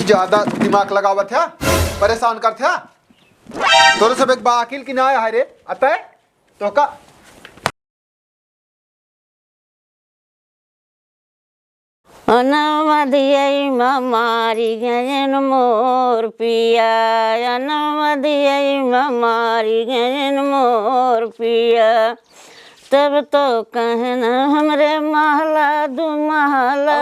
ज्यादा दिमाग लगावत है, परेशान कर था तोरे सब एक बाकिल की ना है रे अतः तो का अनमदियै मारी गयन मोर पिया, अनमदियै मारी गयन मोर पिया। तब तो कहना हमरे महला दू महला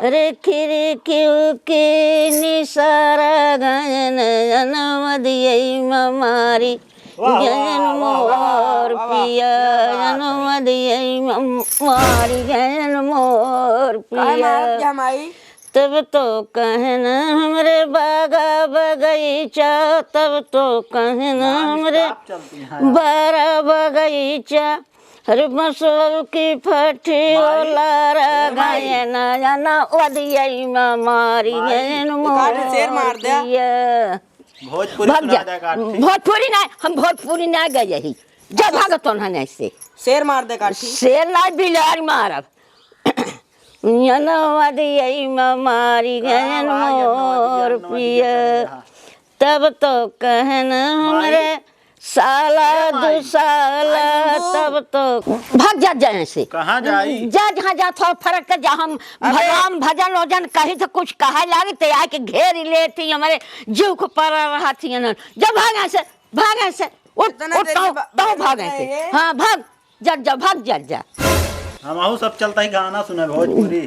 रेखी रेखी उकी निसारा गयन, अनमदियै मारी गयन मोर पिया, अनमदियै मारी गयन मोर पिया। तब तो कहना हमरे बागा बगीचा, तब तो कहना हमरे बारा बगीचा। हर मसल की फटी लारा गायन, अनमदियै मारी गयन मोर पिया। भोजपुरी ना, हम भोजपुरी ना गए ही जब भागत हन से शेर मार दे काठी, शेर ना बिलार मारब। अनमदियै मारी गयन मोर पिया। तब तो कहना हमरे साला दुसाला, तब तो भाग जा जाए से कहाँ जाई जा जहाँ जा थोड़ा फर्क कर जा। हम भगवान भजन वजन कही तो कुछ कहा लागे तो आके घेर लेती हमारे जीव को पर रहा थी। जब भागा से उठ भागे से, हाँ भाग जा जा भाग जा जा। हम सब चलता ही गाना सुने भोजपुरी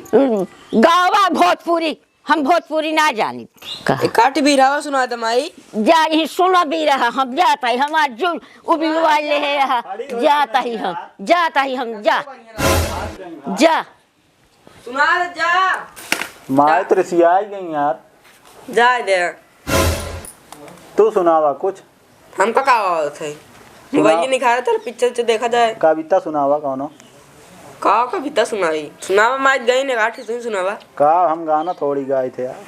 गावा भोजपुरी, हम भोजपुरी ना जानी। काट भी रहा सुना दे माई जा ही सुना भी रहा, हम जाता ही हमार जो उबिलवा ले रहा, जाता ही हम जा जा सुना दे जा। माँ तो रसियाई गई यार, जा दे तू सुनावा कुछ। हम का थे मोबाइल नहीं खा रहा था, पिक्चर देखा जाए। कविता सुनावा कौनो का कविता सुनाई सुनावा माई गई ने काठी तुम सुनावा का। हम गाना थोड़ी गाए थे यार,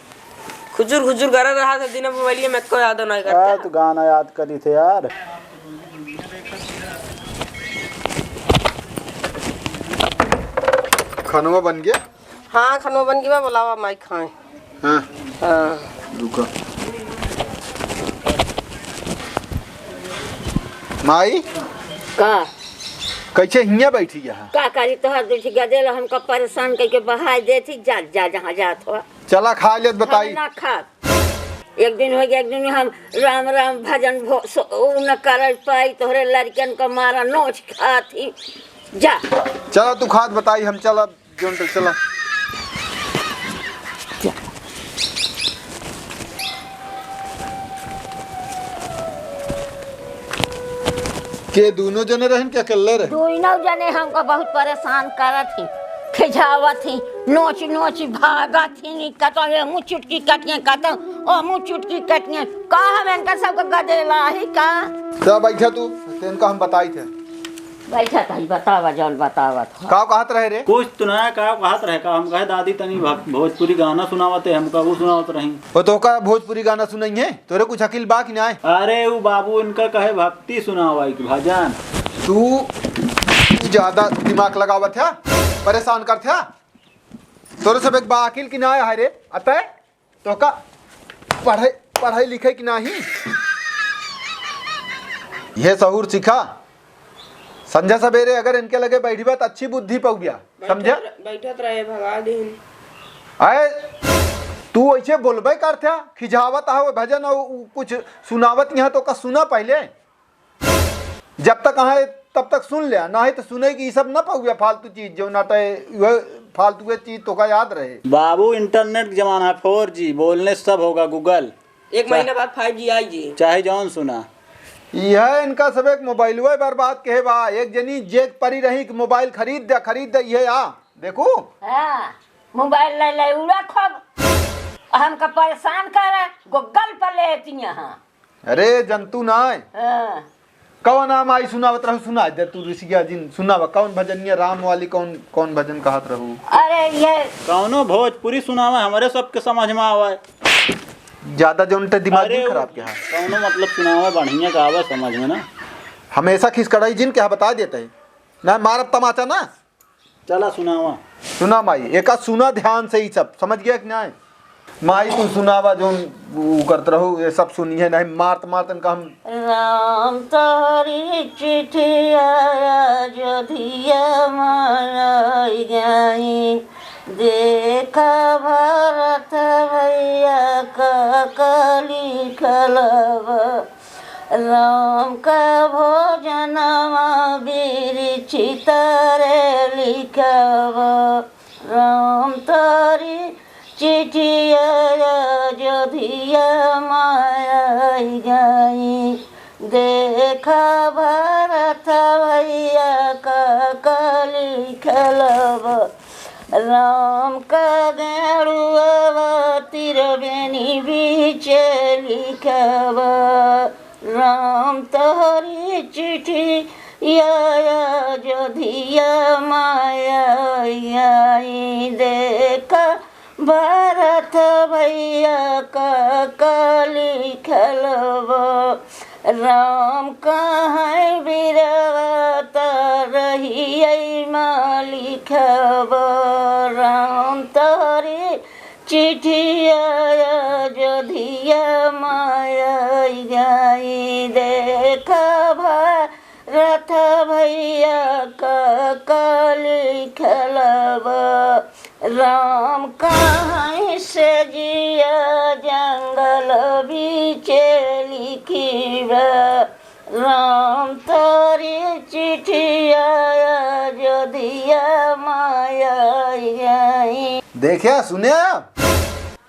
खुजूर खुजूर कर रहा था दिन मोबाइल में को याद नहीं करता। तू गाना याद करी थे यार। खानवा बन गया। हाँ खानो बन गया, बुलावा माई खाए। हाँ हाँ रुको माई का कैसे हिया बैठी यहाँ। का करी तोहर दूठी गदेल हमको परेशान करके बहाय देती। जा जा जहाँ जात हो चला खा ले बताई। ना खा एक दिन हो गया, एक दिन हम राम राम भजन न कर पाई, तोहरे लड़कन को मारा नोच खाती। जा चला तू खाद बताई, हम चला जोन तक चला। के दोनों जने रहन क्या अकेले रहे। दोनों जने हमको बहुत परेशान करत थी, खिजावत थी, नोच नोच भागा थी। कतो मुँह चुटकी कटिए, कतो ओ मुँह चुटकी कटिए। का हम इनका सबको गदेला ही का। जा बैठा तू, इनका हम बताई थे। बैठा था बतावा जौन बतावत का कहत रहे रे। कुछ तो ना का कहत रहे का। हम कहे दादी तनी भोजपुरी गाना सुनावते, हमका वो सुनावत रही। वो तो का भोजपुरी गाना सुनाई है, तोरे कुछ अकिल बा कि ना। अरे वो बाबू इनका कहे भक्ति सुनावा की भजन। तू ज्यादा दिमाग लगावत है, परेशान कर था तोरे सब एक बाकिल की ना है रे अतः तो का पढ़ाई लिखे की नहीं। ये सहूर सीखा संजय सवेरे अगर इनके लगे बैठी बात अच्छी बुद्धि पौ गया समझा। बैठत रहे भगा दिन आए तू ऐसे बोलबे करते खिजावत हो भजन और कुछ सुनावत यहाँ तो का सुना पहले। जब तक आए तब तक सुन लिया, ना है तो सुने की सब ना पाऊ फालतू चीज जो ना तो फालतू चीज तो का याद रहे। बाबू इंटरनेट जमाना है, 4G बोलने सब होगा गूगल। एक महीने बाद 5G आई जी, चाहे जौन सुना। यह इनका सब एक मोबाइल बर्बाद के बा। एक जनी जेक परी रही कि मोबाइल खरीद दे ये आ देखो। हाँ मोबाइल ले ले उड़ा खब हमका परेशान कर गूगल पर लेती यहाँ। अरे जंतु ना हाँ। कौन नाम आई सुनावत रहू, सुना दे तू ऋषिया जिन सुनावा कौन भजनिया राम वाली कौन कौन भजन कहत रहू। अरे ये कौनो भोजपुरी सुनावा हमारे सबके समझ में आवे। ज्यादा जो उनते दिमाग नहीं खराब क्या है। कौनो मतलब सुनावा बढ़िया का आवे समझ में ना। हमेशा खिसकड़ाई जिन क्या बता देते है ना, मारब तमाचा ना। चला सुनावा। सुना माई एक सुना ध्यान से ही सब समझ गया कि ना। माई तू सुनावा जो करत रहो ये सब सुनिए नहीं मारत मारतन का हम राम तारी चिट्ठी आया जोधिया माई गई देखा भारत भैया का कली खलब राम का भोजन बीर चितरे लिखब राम तारी चिठिया जोधिया माया गई देखा भारत भैया का कली खलब राम का गेरुआ तिरबेनी बीच लिखब राम तोहरी चिट्ठी या जोधिया माया देखा भारत भैया का कली खलब राम कहाँ बिरवत रही मालिखब राम तोहरी चिठिया जोधिया माया गई देखा भारत भैया का कली खलब राम कहाँ से जिया जंगल बीच लिखिब राम तोरी चिठिया जोधिया माया गई। देखिया सुने आप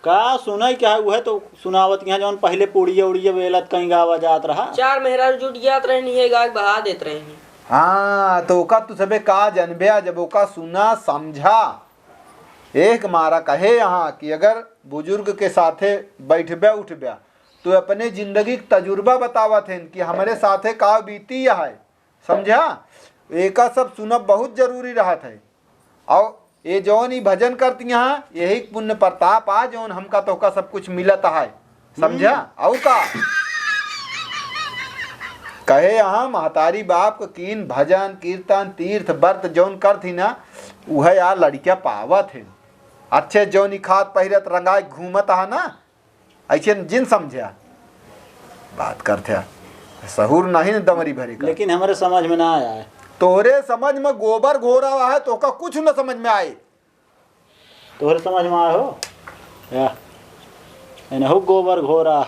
का सुनाई क्या है वह तो सुनावत यहाँ जौन पहले पुड़िया उड़िया बेलत कहीं गावा जात रहा 4 मेहरा जुट जात रहनी है गाय बहा देत रहनी। हाँ तो ओका तू सबे का जनबिया जब ओका सुना समझा एक मारा कहे यहाँ कि अगर बुजुर्ग के साथे बैठब्या उठब्या तो अपने जिंदगी का तजुर्बा बतावत हैं कि हमारे साथे का बीती यह है समझा एका सब सुनब बहुत जरूरी रहत है और ये जौन ही भजन करती यहाँ यही पुण्य प्रताप आ जौन हमका तो का सब कुछ मिलत है समझा और का कहे यहाँ महतारी बाप का कीन भजन कीर्तन तीर्थ व्रत जौन करती ना वह यार लड़कियां पावत है अच्छे जौन ही खाद पहिरत रंगाई घूमत है ना ऐसे जिन समझा बात करते सहूर नहीं न दमरी भरी का लेकिन हमारे समझ में ना आया है तोरे समझ में गोबर घोरा हुआ है तो का कुछ न समझ में आए तोहरे समझ में आया हो या हो गोबर घोरा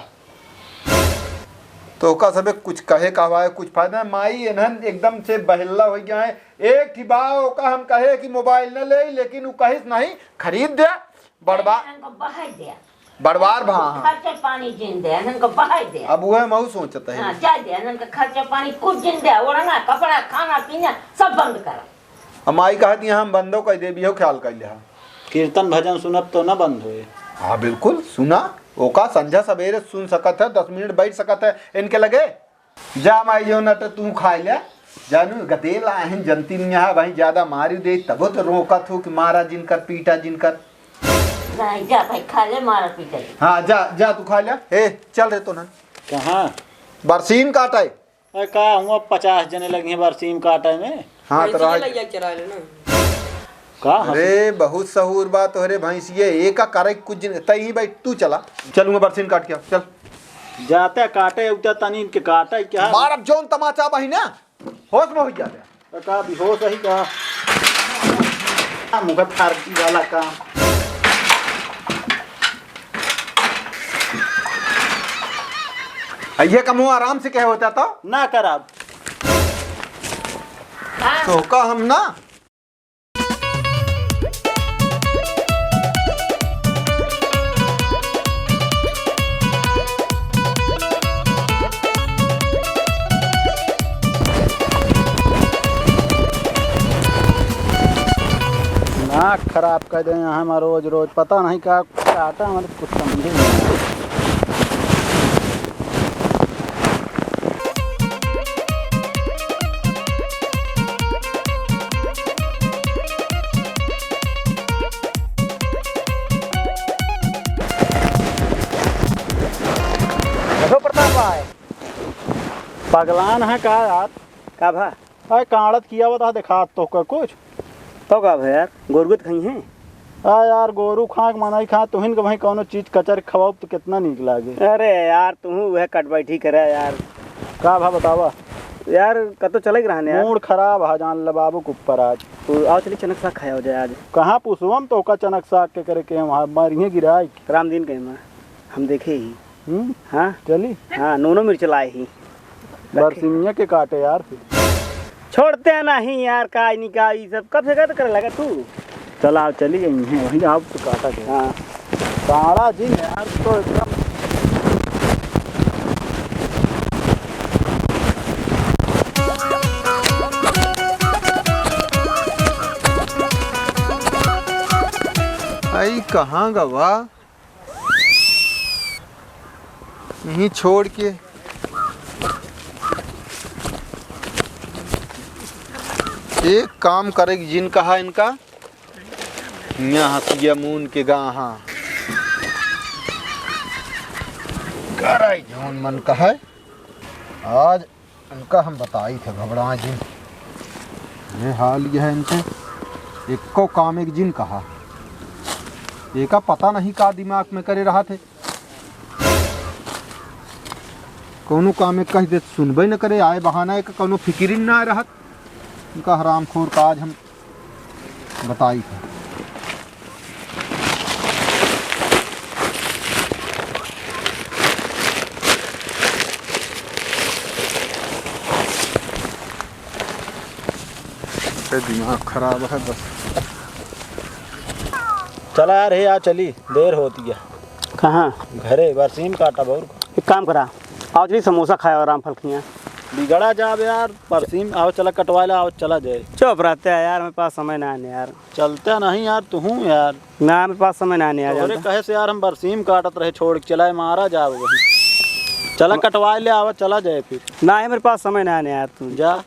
तो का सबे कुछ कहे कहवा है कुछ फायदा माई एनहन एकदम से बहल्ला हो गया है एक ही बाव का हम कहे कि मोबाइल न ले लेकिन वो कहिस नहीं खरीद दे बड़बा बड़वार भा खर्चा पानी जिन दे इनको बहाई दे अब वह महू सोचता है हां चाय दे इनका खर्चा पानी कुछ जिन दे ओढ़ना कपड़ा खाना पीना सब बंद कर हमारी कहती हम बंदो कर दे बियो ख्याल कर लिया कीर्तन भजन सुनब तो ना बंद हुए हाँ बिल्कुल सुना ओका संझा सवेरे सुन सकत है 10 मिनट बैठ सकत है इनके लगे जा माई जो नट तू खाए ले जानू गतेला हैं जनती यहाँ भाई ज्यादा मारी दे तबो तो रोकत हो कि मारा जिनकर पीटा जिनकर नहीं जा भाई खा ले मारा पीटा हाँ जा जा तू खा ले ए चल रे तो ना कहाँ बरसीन काटे अरे का हुआ 50 जने लगे हैं बरसीम काटे में हाँ तो राज लग चरा लेना का अरे बहुत सहूर बात हो रे भैंसिए एक करे कुछ तई ही भाई तू चला चलूंगा बरसीन काट के आओ, चल जाते काटे उठा तनी के काटे क्या मार अब जोन तमाचा बही ना होश में हो जाते का भी हो सही का मुझे फारकी वाला काम ये का मुँह आराम से कहे होता था ना कराब तो का हम ना नाक खराब कर दे यहाँ हमारा रोज रोज पता नहीं क्या काटा हमारे कुछ समझे नहीं पगलान है का यार का भा अरे काड़त किया बता दिखा तो का कुछ तो का भा यार गोरगुत खई हैं हाँ यार गोरू खा के मनाई खा तुहिन के वहीं कौनो चीज कचर खवाओ तो कितना नीक लागे। अरे यार तू वह कट बैठी करे यार। का भा बतावा यार कतो चले रहने यार। मूड खराब है जान ले बाबू के ऊपर आज। तू आओ चली चनक साग खाया हो जाए आज। कहाँ पूछुम तो का चनक साग के करे के वहाँ मारिए गिराई राम दिन कहे मैं हम देखे ही। हाँ चली हाँ नूनो मिर्च लाए ही बरसिमिया के काटे यार फिर छोड़ते हैं नहीं यार का नहीं का ये सब कब से कहते करे लगा तू। चल आप चली गई हैं वहीं आप तो काटा के। हाँ काड़ा जी यार तो एकदम आई कहाँ गवा यहीं छोड़ के। एक काम करेगी जिन कहा इनका यहाँ हंसिया मून के गाहा कराई जौन मन का है। आज इनका हम बताई थे घबरा जिन ये हाल यह है इनके एक को काम एक जिन कहा एक का पता नहीं का दिमाग में करे रहा थे कोनो काम एक कह दे सुनबे न करे आए बहाना एक कोनो फिक्र ना रहा उनका हरामखोर का आज हम बताई थे। दिमाग खराब है बस। चला यार हे आ चली देर होती है। कहाँ घरे बरसीम काटा बहुर एक काम करा आओ चली समोसा खाया और राम फल खिया। बिगड़ा जाब यार बरसीम आओ चला कटवा ला आओ चला जाए। चुप रहते हैं यार मेरे पास समय ना आने यार। चलते नहीं यार तू हूँ यार ना मेरे पास समय ना आने यार। अरे कहे से यार हम बरसीम काटत रहे छोड़ के चला मारा जाओ वहीं चला कटवा ले आवा चला जाए फिर। ना है मेरे पास समय ना आने यार तू जा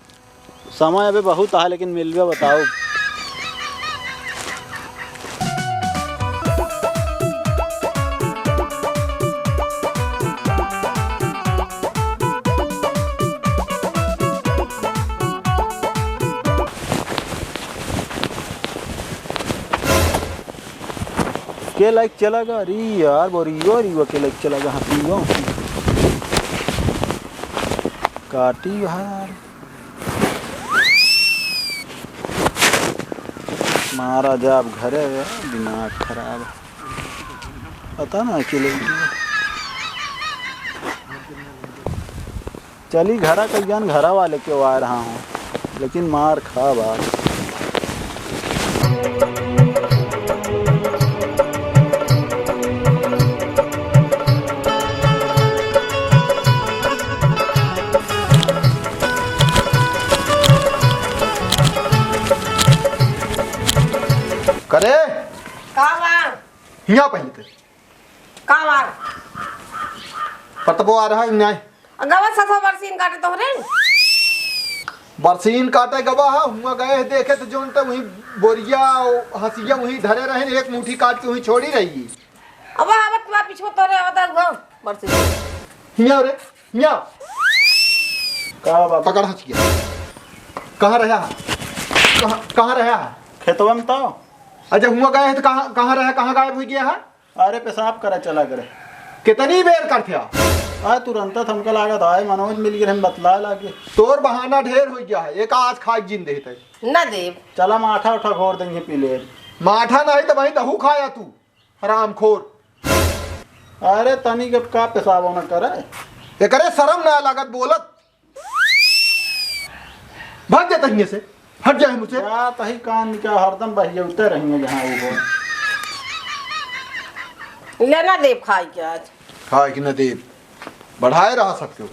समय अभी बहुत है लेकिन मिलवे बताओ। के लाइक चला गा अरे यार बोरियो के लाइक चला गा हंसी काटी यार मारा जाब घरे दिमाग खराब पता ना अकेले चली घरा कल्याण घरा वाले क्यों आ रहा हूँ लेकिन मार खा बात। करे यहाँ पहले ते पतबो आ रहा है न्याय बरसीन काटे तोहरे बरसीन काटे गवा है हुआ गए देखे तो जोन तो वही बोरिया हंसिया वही धरे रहे एक मुट्ठी काट के वही छोड़ी रही। अब आवत बा पीछे तोरे आवत बरसीन यहाँ रे यहाँ का बाबा पकड़ हंसिया कहाँ रहा कहाँ रहा खेतवा में तो अच्छा हुआ गए हैं तो कहाँ रहा कहाँ गायब हो गया है। अरे पेशाब करे चला करे कितनी बेर कर थे आ तुरंत हमका लागत आए मनोज मिल गए हम बतला लागे तोर बहाना ढेर हो गया है एक आज खाए जिन देते ना देव चला माठा उठा घोर देंगे पी ले माठा नहीं तो वही तहू खाया तू हरामखोर। अरे तनी के का पेशाब होना करे ये करे शर्म ना लागत बोलत भाग जाता है से हट जाए मुझसे क्या तही कान क्या हरदम बहिए उतर रही है जहाँ वो लेना देव खाई के आज खाए कि न देव बढ़ाए रहा सबके